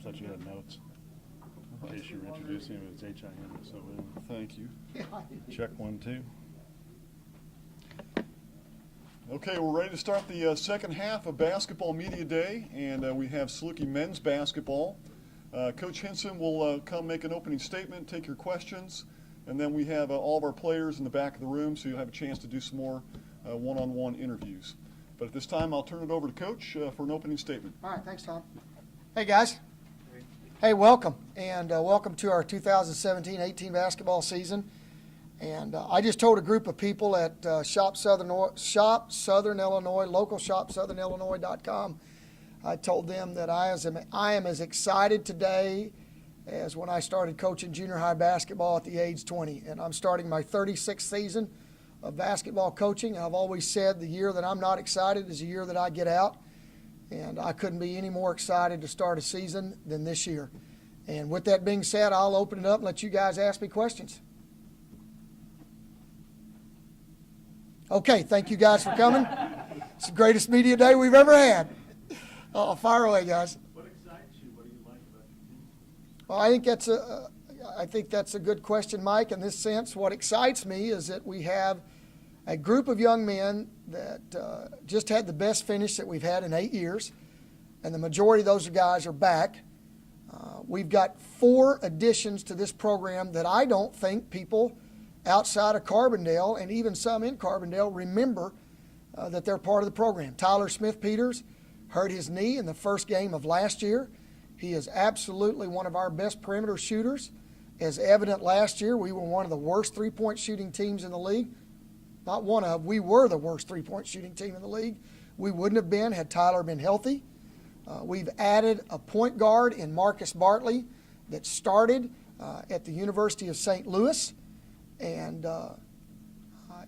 thought you had notes. In case you were introducing him, it's H-I-M, so Thank you. check 1, 2. Okay, we're ready to start the second half of Basketball Media Day, and we have Saluki men's basketball. Coach Hinson will come make an opening statement, take your questions, and then we have all of our players in the back of the room, so you'll have a chance to do some more one-on-one interviews. But at this time, I'll turn it over to Coach for an opening statement. All right, thanks, Tom. Hey, guys. Hey, welcome, and welcome to our 2017-18 basketball season. And I just told a group of people at Shop Southern Illinois, local shopsouthernillinois.com. I told them that I am as excited today as when I started coaching junior high basketball at the age 20. And I'm starting my 36th season of basketball coaching. I've always said the year that I'm not excited is the year that I get out. And I couldn't be any more excited to start a season than this year. And with that being said, I'll open it up and let you guys ask me questions. Okay, thank you guys for coming. It's the greatest media day we've ever had. Fire away, guys. What excites you? What do you like about your team? Well, I think that's a good question, Mike. In this sense, what excites me is that we have a group of young men that just had the best finish that we've had in 8 years, and the majority of those guys are back. We've got 4 additions to this program that I don't think people outside of Carbondale, and even some in Carbondale, remember that they're part of the program. Tyler Smith-Peters hurt his knee in the first game of last year. He is absolutely one of our best perimeter shooters. As evident last year, we were one of the worst three-point shooting teams in the league. Not one of, we were the worst three-point shooting team in the league. We wouldn't have been had Tyler been healthy. We've added a point guard in Marcus Bartley that started at the University of St. Louis and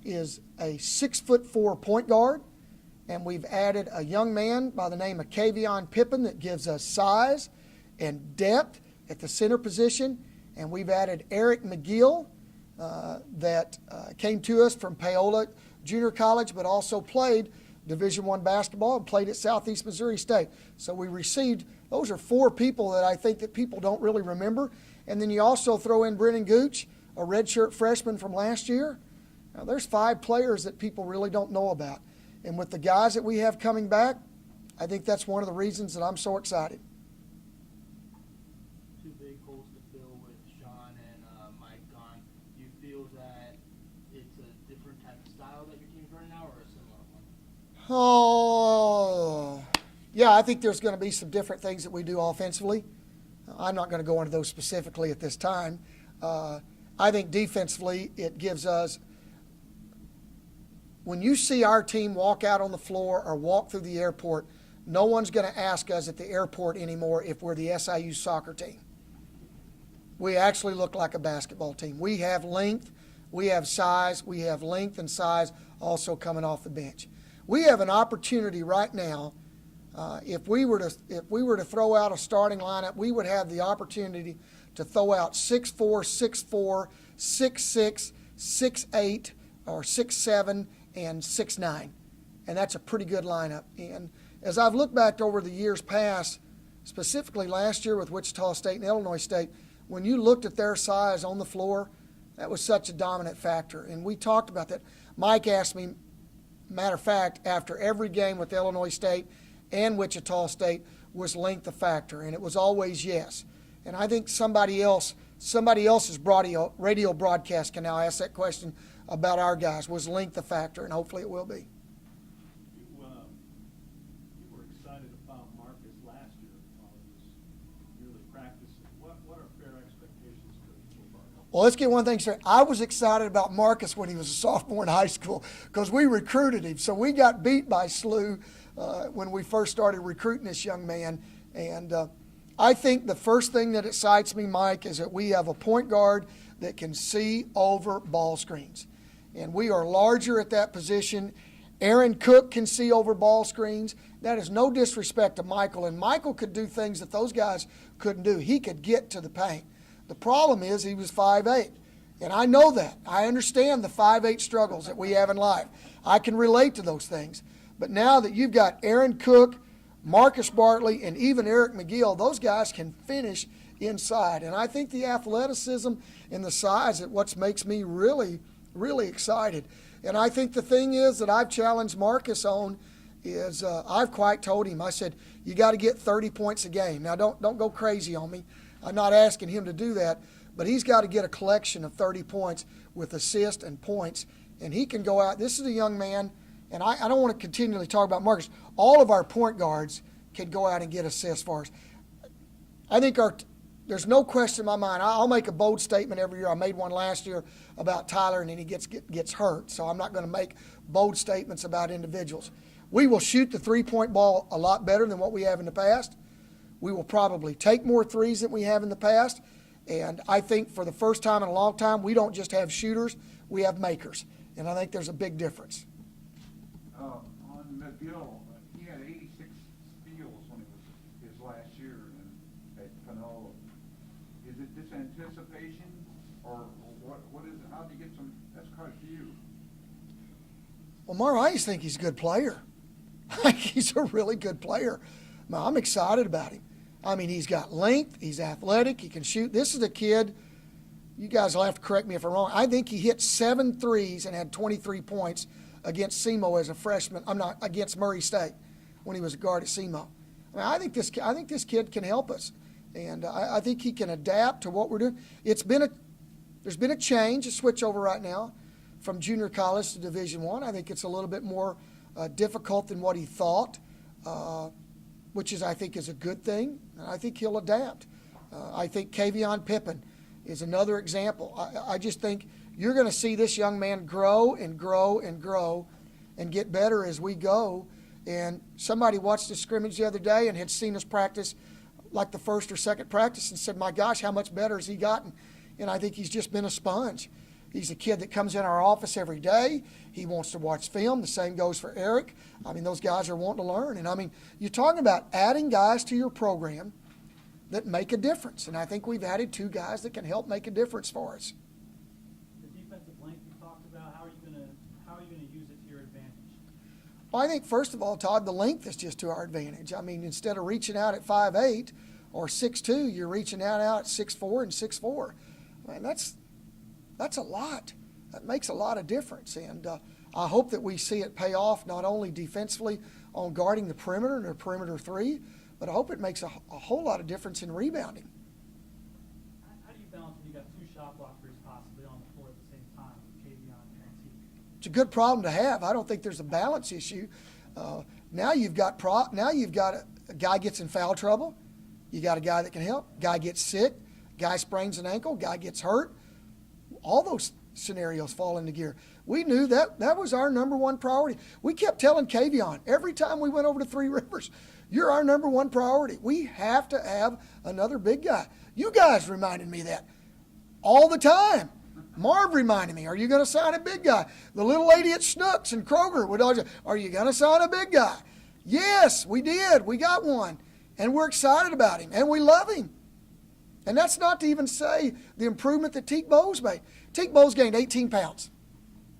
is a 6'4" point guard. And we've added a young man by the name of Kavion Pippen that gives us size and depth at the center position. And we've added Eric McGill that came to us from Paola Junior College, but also played Division I basketball and played at Southeast Missouri State. So we received, those are 4 people that I think that people don't really remember. And then you also throw in Brennan Gooch, a redshirt freshman from last year. Now there's 5 players that people really don't know about. And with the guys that we have coming back, I think that's one of the reasons that I'm so excited. 2 big holes to fill with Sean and Mike gone. Do you feel that it's a different type of style that your team's running now, or a similar one? Oh, yeah, I think there's going to be some different things that we do offensively. I'm not going to go into those specifically at this time. I think defensively it gives us, when you see our team walk out on the floor or walk through the airport, no one's going to ask us at the airport anymore if we're the SIU soccer team. We actually look like a basketball team. We have length, we have size, we have length and size also coming off the bench. We have an opportunity right now. If we were to throw out a starting lineup, we would have the opportunity to throw out 6'4", 6'4", 6'6", 6'8", or 6'7", and 6'9", and that's a pretty good lineup. And as I've looked back over the years past, specifically last year with Wichita State and Illinois State, when you looked at their size on the floor, that was such a dominant factor. And we talked about that. Mike asked me, matter of fact, after every game with Illinois State and Wichita State, was length a factor? And it was always yes. And I think somebody else's radio broadcast can now ask that question about our guys. Was length a factor? And hopefully it will be. You were excited about Marcus last year while he was really practicing. What are fair expectations for Marcus? Well, let's get one thing straight. I was excited about Marcus when he was a sophomore in high school because we recruited him. So we got beat by SLU when we first started recruiting this young man. And I think the first thing that excites me, Mike, is that we have a point guard that can see over ball screens. And we are larger at that position. Aaron Cook can see over ball screens. That is no disrespect to Michael. And Michael could do things that those guys couldn't do. He could get to the paint. The problem is he was 5'8". And I know that. I understand the 5'8" struggles that we have in life. I can relate to those things. But now that you've got Aaron Cook, Marcus Bartley, and even Eric McGill, those guys can finish inside. And I think the athleticism and the size is what makes me really, really excited. And I think the thing is that I've challenged Marcus on is I've quite told him, I said, you got to get 30 points a game. Now, don't go crazy on me. I'm not asking him to do that, but he's got to get a collection of 30 points with assists and points, and he can go out. This is a young man, and I don't want to continually talk about Marcus. All of our point guards can go out and get assists for us. I think there's no question in my mind. I'll make a bold statement every year. I made one last year about Tyler, and then he gets hurt, so I'm not going to make bold statements about individuals. We will shoot the three-point ball a lot better than what we have in the past. We will probably take more threes than we have in the past. And I think for the first time in a long time, we don't just have shooters, we have makers. And I think there's a big difference. On McGill, he had 86 steals when it was his last year at Panola. Is it this anticipation, or what is it? How do you get some? That's quite a few. Well, Mar, I just think he's a good player. I think he's a really good player. I'm excited about him. I mean, he's got length, he's athletic, he can shoot. This is a kid, you guys will have to correct me if I'm wrong, I think he hit 7 threes and had 23 points against SEMO as a freshman. Against Murray State when he was a guard at SEMO. I mean, I think this kid can help us. And I think he can adapt to what we're doing. There's been a change, a switch over right now from junior college to Division I. I think it's a little bit more difficult than what he thought, which I think is a good thing, and I think he'll adapt. I think Kavion Pippen is another example. I just think you're going to see this young man grow and grow and grow and get better as we go. And somebody watched the scrimmage the other day and had seen us practice like the first or second practice and said, my gosh, how much better has he gotten? And I think he's just been a sponge. He's a kid that comes in our office every day. He wants to watch film. The same goes for Eric. I mean, those guys are wanting to learn. And, I mean, you're talking about adding guys to your program that make a difference. And I think we've added 2 guys that can help make a difference for us. The defensive length you talked about, how are you going to use it to your advantage? Well, I think, first of all, Todd, the length is just to our advantage. I mean, instead of reaching out at 5'8" or 6'2", you're reaching out at 6'4" and 6'4". I mean, that's a lot. That makes a lot of difference. And I hope that we see it pay off not only defensively on guarding the perimeter and the perimeter 3, but I hope it makes a whole lot of difference in rebounding. How do you balance when you got 2 shot blockers possibly on the floor at the same time with Kavion and Antique? It's a good problem to have. I don't think there's a balance issue. Now you've got a guy gets in foul trouble. You got a guy that can help. Guy gets sick. Guy sprains an ankle. Guy gets hurt. All those scenarios fall into gear. We knew that was our number 1 priority. We kept telling Kavion every time we went over to Three Rivers, you're our number 1 priority. We have to have another big guy. You guys reminded me that all the time. Marv reminded me, are you going to sign a big guy? The little lady at Snooks and Kroger would always say, are you going to sign a big guy? Yes, we did. We got one. And we're excited about him. And we love him. And that's not to even say the improvement that Teak Bowes made. Teak Bowes gained 18 pounds.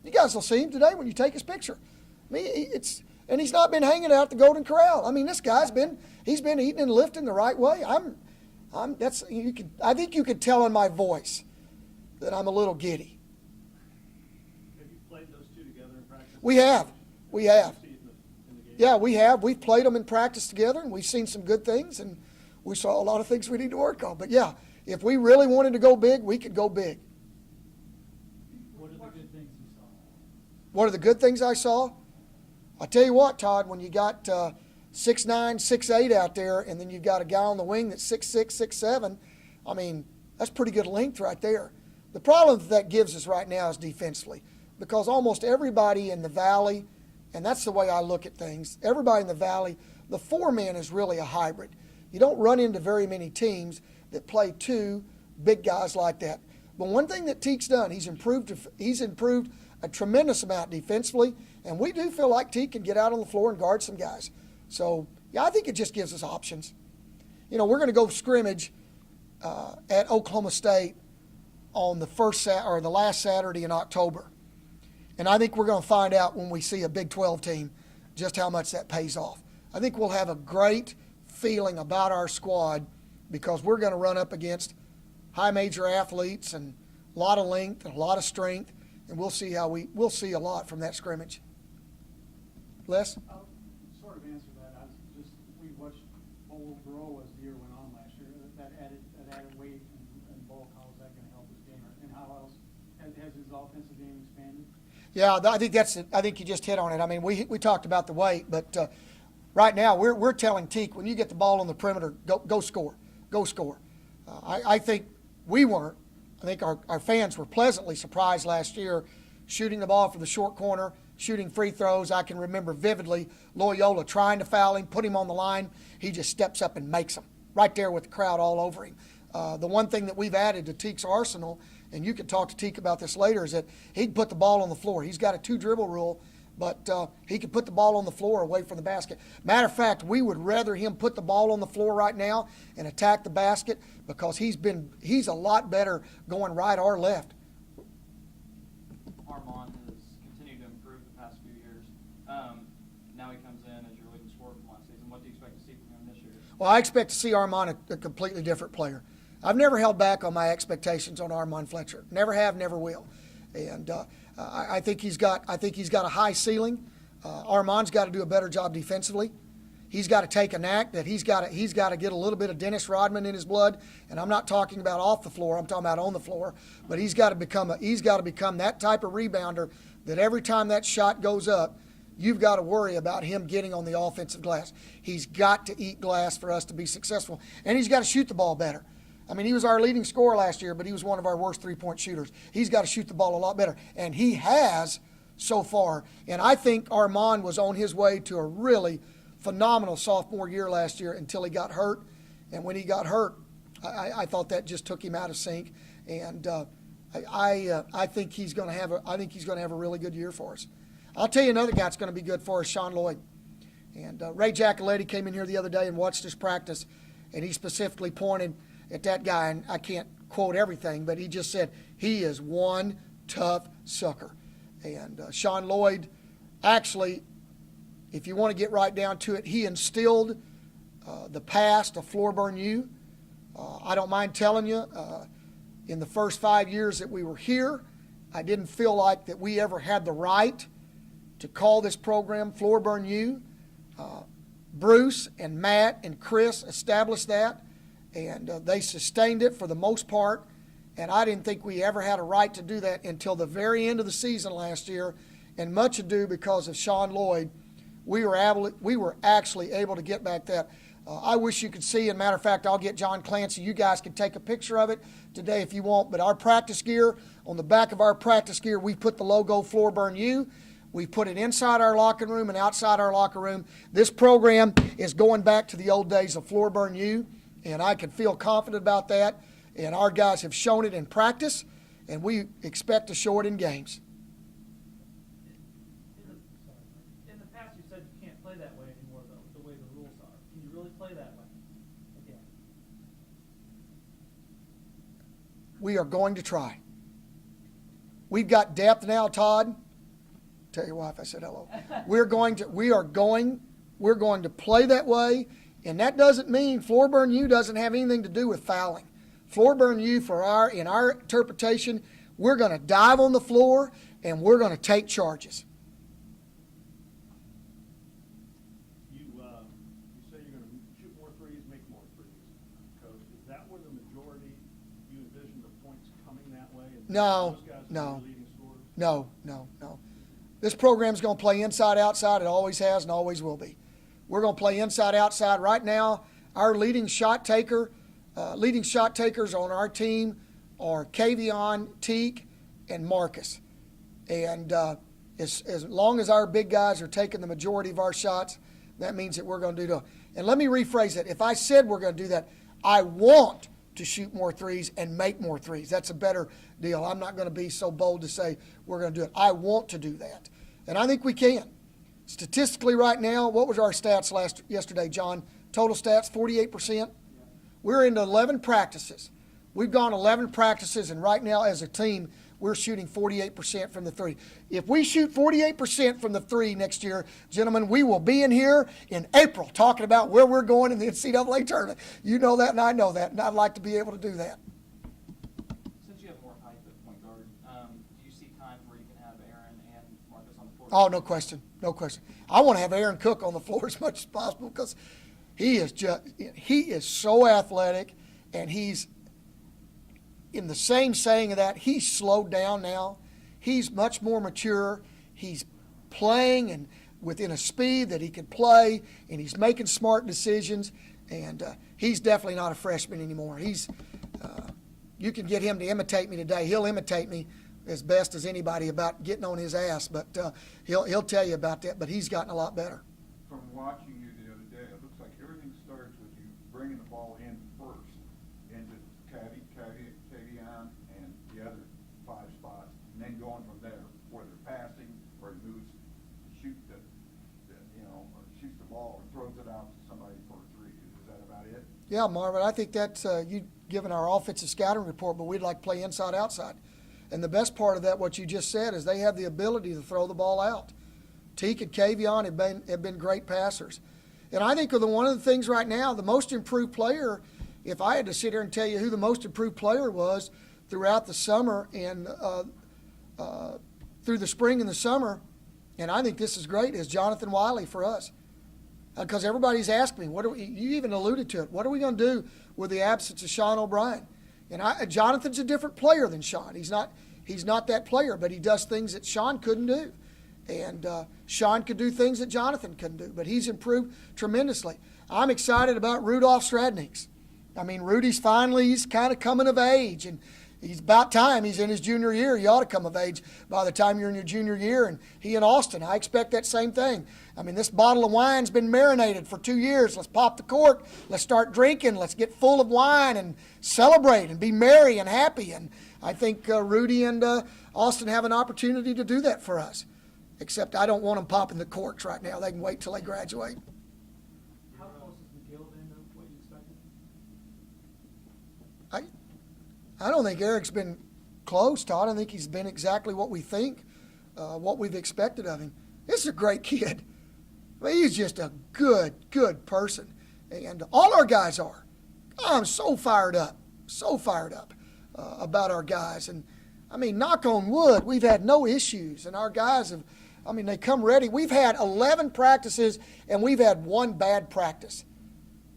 You guys will see him today when you take his picture. I mean, and he's not been hanging out at the Golden Corral. I mean, this guy's been eating and lifting the right way. I think you could tell in my voice that I'm a little giddy. Have you played those 2 together in practice? We have. See it in the game? Yeah, we have. We've played them in practice together, and we've seen some good things, and we saw a lot of things we need to work on. But, yeah, if we really wanted to go big, we could go big. What are the good things you saw? What are the good things I saw? I tell you what, Todd, when you got 6'9", 6'8" out there, and then you've got a guy on the wing that's 6'6", 6'7", I mean, that's pretty good length right there. The problem that gives us right now is defensively, because almost everybody in the Valley, and that's the way I look at things, everybody in the Valley, the 4-man is really a hybrid. You don't run into very many teams that play 2 big guys like that. But one thing that Teak's done, he's improved a tremendous amount defensively, and we do feel like Teak can get out on the floor and guard some guys. So, yeah, I think it just gives us options. You know, we're going to go scrimmage at Oklahoma State on the last Saturday in October. And I think we're going to find out when we see a Big 12 team just how much that pays off. I think we'll have a great feeling about our squad because we're going to run up against high major athletes and a lot of length and a lot of strength, and we'll see a lot from that scrimmage. Les? I'll sort of answer that. We watched Bol grow as the year went on last year. That added weight and bulk. How is that going to help his game? And how else has his offensive game expanded? Yeah, I think you just hit on it. I mean, we talked about the weight, but right now we're telling Teak, when you get the ball on the perimeter, go score. I think we weren't. I think our fans were pleasantly surprised last year shooting the ball from the short corner, shooting free throws. I can remember vividly Loyola trying to foul him, put him on the line. He just steps up and makes them right there with the crowd all over him. The one thing that we've added to Teak's arsenal, and you can talk to Teak about this later, is that he can put the ball on the floor. He's got a 2-dribble rule, but he can put the ball on the floor away from the basket. Matter of fact, we would rather him put the ball on the floor right now and attack the basket because he's a lot better going right or left. Armand has continued to improve the past few years. Now he comes in as your leading scorer from last season. What do you expect to see from him this year? Well, I expect to see Armand a completely different player. I've never held back on my expectations on Armand Fletcher. Never have, never will. And I think he's got a high ceiling. Armand's got to do a better job defensively. He's got to take a knack that he's got to get a little bit of Dennis Rodman in his blood. And I'm not talking about off the floor. I'm talking about on the floor. But he's got to become that type of rebounder that every time that shot goes up, you've got to worry about him getting on the offensive glass. He's got to eat glass for us to be successful. And he's got to shoot the ball better. I mean, he was our leading scorer last year, but he was one of our worst three-point shooters. He's got to shoot the ball a lot better, and he has so far. And I think Armand was on his way to a really phenomenal sophomore year last year until he got hurt. And when he got hurt, I thought that just took him out of sync. And I think he's going to have a really good year for us. I'll tell you another guy that's going to be good for us, Sean Lloyd. And Ray Giacoletti came in here the other day and watched us practice, and he specifically pointed at that guy, and I can't quote everything, but he just said, he is one tough sucker. And Sean Lloyd, actually, if you want to get right down to it, he instilled the past of Floorburn U. I don't mind telling you, in the first 5 years that we were here, I didn't feel like that we ever had the right to call this program Floorburn U. Bruce and Matt and Chris established that. And they sustained it for the most part, and I didn't think we ever had a right to do that until the very end of the season last year, and much ado because of Sean Lloyd, we were actually able to get back that. I wish you could see, and matter of fact, I'll get John Clancy. You guys can take a picture of it today if you want, but our practice gear, on the back of our practice gear, we put the logo Floorburn U. We put it inside our locker room and outside our locker room. This program is going back to the old days of Floorburn U. And I can feel confident about that. And our guys have shown it in practice, and we expect to show it in games. In the past, you said you can't play that way anymore, though, the way the rules are. Can you really play that way again? We are going to try. We've got depth now, Todd. Tell your wife I said hello. We're going to play that way. And that doesn't mean Floorburn U doesn't have anything to do with fouling. Floorburn U, in our interpretation, we're going to dive on the floor and we're going to take charges. You say you're going to shoot more threes, make more threes, Coach. Is that where the majority you envision the points coming that way? No. Those guys are the leading scorers? No. This program's going to play inside, outside. It always has and always will be. We're going to play inside, outside. Right now, our leading shot takers on our team are Kavion, Teak, and Marcus. And as long as our big guys are taking the majority of our shots, that means that we're going to do that. And let me rephrase it. If I said we're going to do that, I want to shoot more threes and make more threes. That's a better deal. I'm not going to be so bold to say we're going to do it. I want to do that. And I think we can. Statistically right now, what was our stats yesterday, John? Total stats, 48%? Yeah. We're into 11 practices. We've gone 11 practices, and right now as a team, we're shooting 48% from the three. If we shoot 48% from the three next year, gentlemen, we will be in here in April talking about where we're going in the NCAA tournament. You know that, and I know that, and I'd like to be able to do that. Since you have more height at point guard, do you see times where you can have Aaron and Marcus on the floor? Oh, no question, no question. I want to have Aaron Cook on the floor as much as possible because he is so athletic, and he's in the same saying of that, he's slowed down now. He's much more mature. He's playing and within a speed that he can play, and he's making smart decisions. And he's definitely not a freshman anymore. You can get him to imitate me today. He'll imitate me as best as anybody about getting on his ass, but he'll tell you about that. But he's gotten a lot better. From watching you the other day, it looks like everything starts with you bringing the ball in first into Cavion and the other 5 spots, and then going from there, whether passing or he moves to shoot or shoots the ball and throws it out to somebody for a 3. Is that about it? Yeah, Marvin, I think that's you given our offensive scouting report, but we'd like to play inside outside. And the best part of that, what you just said, is they have the ability to throw the ball out. Teak and Cavion have been great passers. And I think one of the things right now, the most improved player, if I had to sit here and tell you who the most improved player was throughout the summer and through the spring and the summer, and I think this is great, is Jonathan Wiley for us. Because everybody's asked me, you even alluded to it, what are we going to do with the absence of Sean O'Brien? And Jonathan's a different player than Sean. He's not that player, but he does things that Sean couldn't do. And Sean could do things that Jonathan couldn't do, but he's improved tremendously. I'm excited about Rudolph Stradniks. I mean, he's kind of coming of age, and he's about time. He's in his junior year. You ought to come of age by the time you're in your junior year. And he and Austin, I expect that same thing. I mean, this bottle of wine's been marinated for 2 years. Let's pop the cork. Let's start drinking. Let's get full of wine and celebrate and be merry and happy. And I think Rudy and Austin have an opportunity to do that for us. Except I don't want them popping the corks right now. They can wait till they graduate. How close has McGill been to what you expected? I don't think Eric's been close, Todd. I think he's been exactly what we think, what we've expected of him. This is a great kid. I mean, he's just a good person. And all our guys are. I'm so fired up about our guys. And, I mean, knock on wood, we've had no issues. And our guys they come ready. We've had 11 practices, and we've had 1 bad practice.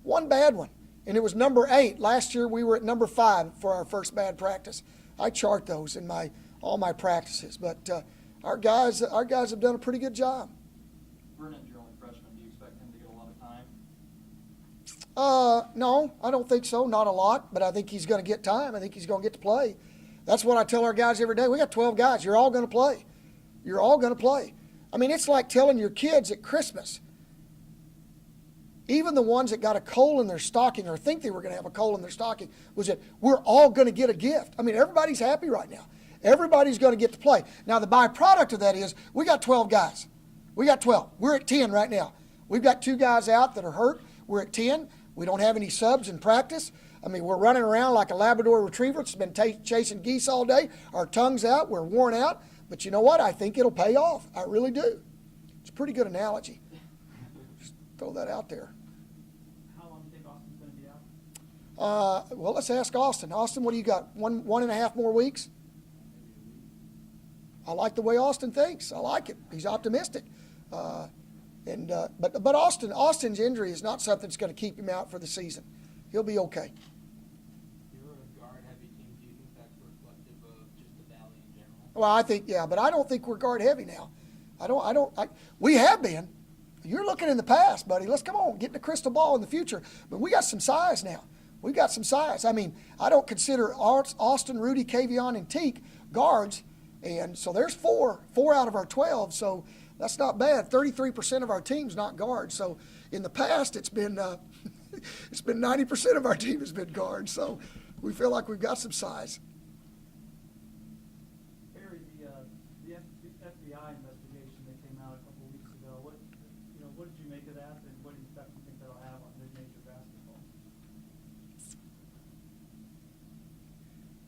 1 bad one. And it was number 8. Last year we were at number 5 for our first bad practice. I chart those in all my practices. But our guys have done a pretty good job. Brennan's your only freshman. Do you expect him to get a lot of time? No, I don't think so. Not a lot, but I think he's going to get time. I think he's going to get to play. That's what I tell our guys every day. We got 12 guys. You're all going to play. You're all going to play. I mean, it's like telling your kids at Christmas, even the ones that got a coal in their stocking or think they were going to have a coal in their stocking, was that we're all going to get a gift. I mean, everybody's happy right now. Everybody's going to get to play. Now, the byproduct of that is we got 12 guys. We got 12. We're at 10 right now. We've got 2 guys out that are hurt. We're at 10. We don't have any subs in practice. I mean, we're running around like a Labrador retriever that's been chasing geese all day. Our tongue's out. We're worn out. But you know what? I think it'll pay off. I really do. It's a pretty good analogy. Just throw that out there. How long do you think Austin's going to be out? Well, let's ask Austin. Austin, what do you got? 1.5 more weeks? I like the way Austin thinks. I like it. He's optimistic. But Austin's injury is not something that's going to keep him out for the season. He'll be okay. You're a guard-heavy team. Do you think that's reflective of just the Valley in general? Well, I think, yeah, but I don't think we're guard heavy now. We have been. You're looking in the past, buddy. Let's come on, get in the crystal ball in the future. But we got some size now. We've got some size. I mean, I don't consider Austin, Rudy, Cavion, and Teak guards. And so there's 4 out of our 12. So that's not bad. 33% of our team's not guards. So in the past, it's been 90% of our team has been guards. So we feel like we've got some size. Barry, the FBI investigation that came out a couple of weeks ago, what did you make of that, and what effect do you think that'll have on mid-major basketball?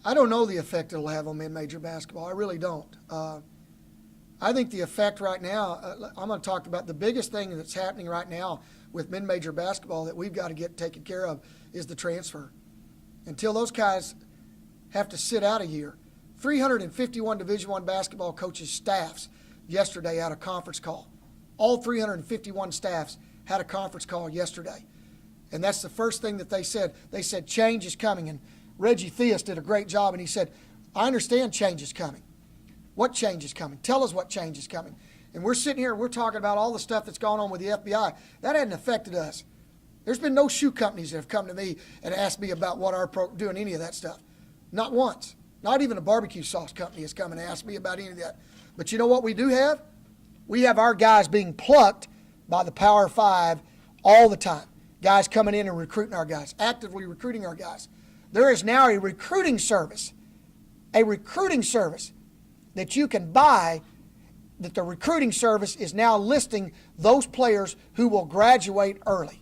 I don't know the effect it'll have on mid-major basketball. I really don't. I think the effect right now, I'm going to talk about the biggest thing that's happening right now with mid-major basketball that we've got to get taken care of is the transfer. Until those guys have to sit out a year. 351 Division I basketball coaches' staffs yesterday had a conference call. All 351 staffs had a conference call yesterday. And that's the first thing that they said. They said change is coming. And Reggie Theus did a great job, and he said, I understand change is coming. What change is coming? Tell us what change is coming. And we're sitting here, we're talking about all the stuff that's gone on with the FBI. That hadn't affected us. There's been no shoe companies that have come to me and asked me about what our doing any of that stuff. Not once. Not even a barbecue sauce company has come and asked me about any of that. But you know what we do have? We have our guys being plucked by the Power Five all the time. Guys coming in and recruiting our guys, actively recruiting our guys. There is now a recruiting service that you can buy, that the recruiting service is now listing those players who will graduate early.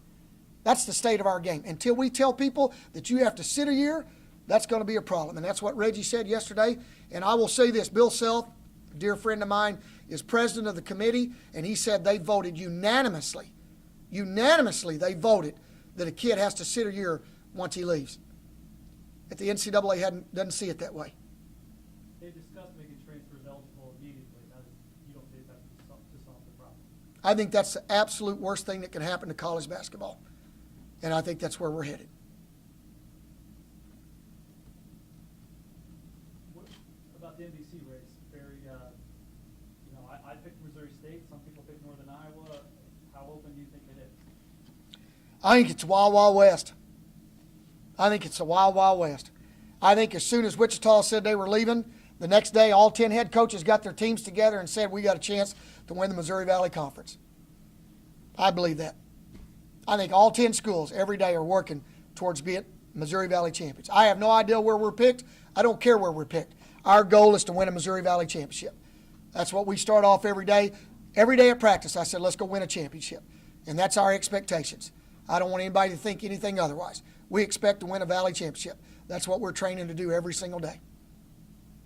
That's the state of our game. Until we tell people that you have to sit a year, that's going to be a problem. And that's what Reggie said yesterday. And I will say this, Bill Self, a dear friend of mine, is president of the committee, and he said they voted unanimously they voted that a kid has to sit a year once he leaves. At the NCAA doesn't see it that way. They discussed making transfers eligible immediately. You don't think that's to solve the problem? I think that's the absolute worst thing that can happen to college basketball. And I think that's where we're headed. What about the NBC race? Barry, I picked Missouri State. Some people picked Northern Iowa. How open do you think it is? I think it's Wild Wild West. I think it's the Wild Wild West. I think as soon as Wichita said they were leaving, the next day all 10 head coaches got their teams together and said we got a chance to win the Missouri Valley Conference. I believe that. I think all 10 schools every day are working towards being Missouri Valley champions. I have no idea where we're picked. I don't care where we're picked. Our goal is to win a Missouri Valley championship. That's what we start off every day. Every day at practice, I said, let's go win a championship. And that's our expectations. I don't want anybody to think anything otherwise. We expect to win a Valley championship. That's what we're training to do every single day.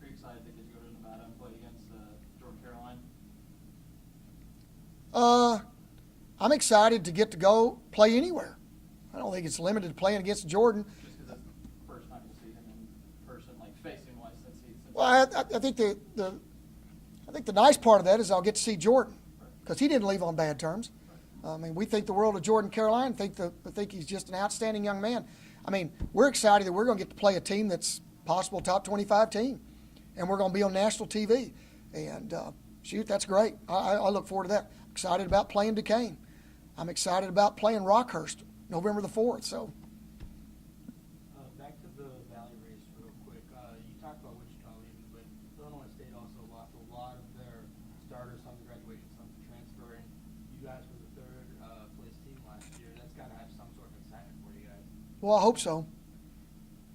Are you excited to get to go to Nevada and play against Jordan Caroline? I'm excited to get to go play anywhere. I don't think it's limited to playing against Jordan. Just because that's the first time we'll see him in person, like facing-wise, since Well, I think I think the nice part of that is I'll get to see Jordan because he didn't leave on bad terms. I mean, we think the world of Jordan Caroline. Think he's just an outstanding young man. I mean, we're excited that we're going to get to play a team that's possible top 25 team, and we're going to be on national TV. And shoot, that's great. I look forward to that. Excited about playing Duquesne. I'm excited about playing Rockhurst November the 4th. So. Back to the Valley race real quick. You talked about Wichita leaving, but Illinois State also lost a lot of their starters, some to graduation, some to transfer, and you guys were the third place team last year. That's got to have some sort of excitement for you guys. Well, I hope so.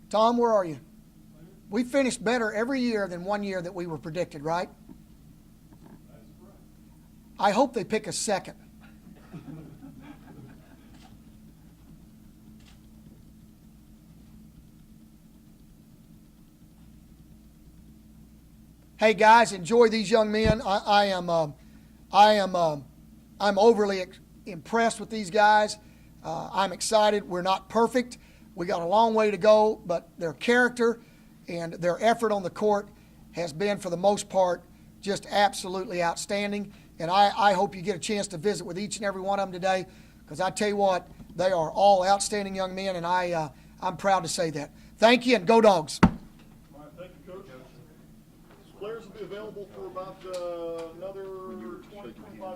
Tom, where are you? We finished better every year than one year that we were predicted, right? That's correct. I hope they pick a second. Hey guys, enjoy these young men. I'm overly impressed with these guys. I'm excited. We're not perfect. We got a long way to go, but their character and their effort on the court has been, for the most part, just absolutely outstanding. And I hope you get a chance to visit with each and every one of them today, because I tell you what, they are all outstanding young men, and I'm proud to say that. Thank you, and go Dogs. All right, thank you, Coach. Players will be available for about another 20, 25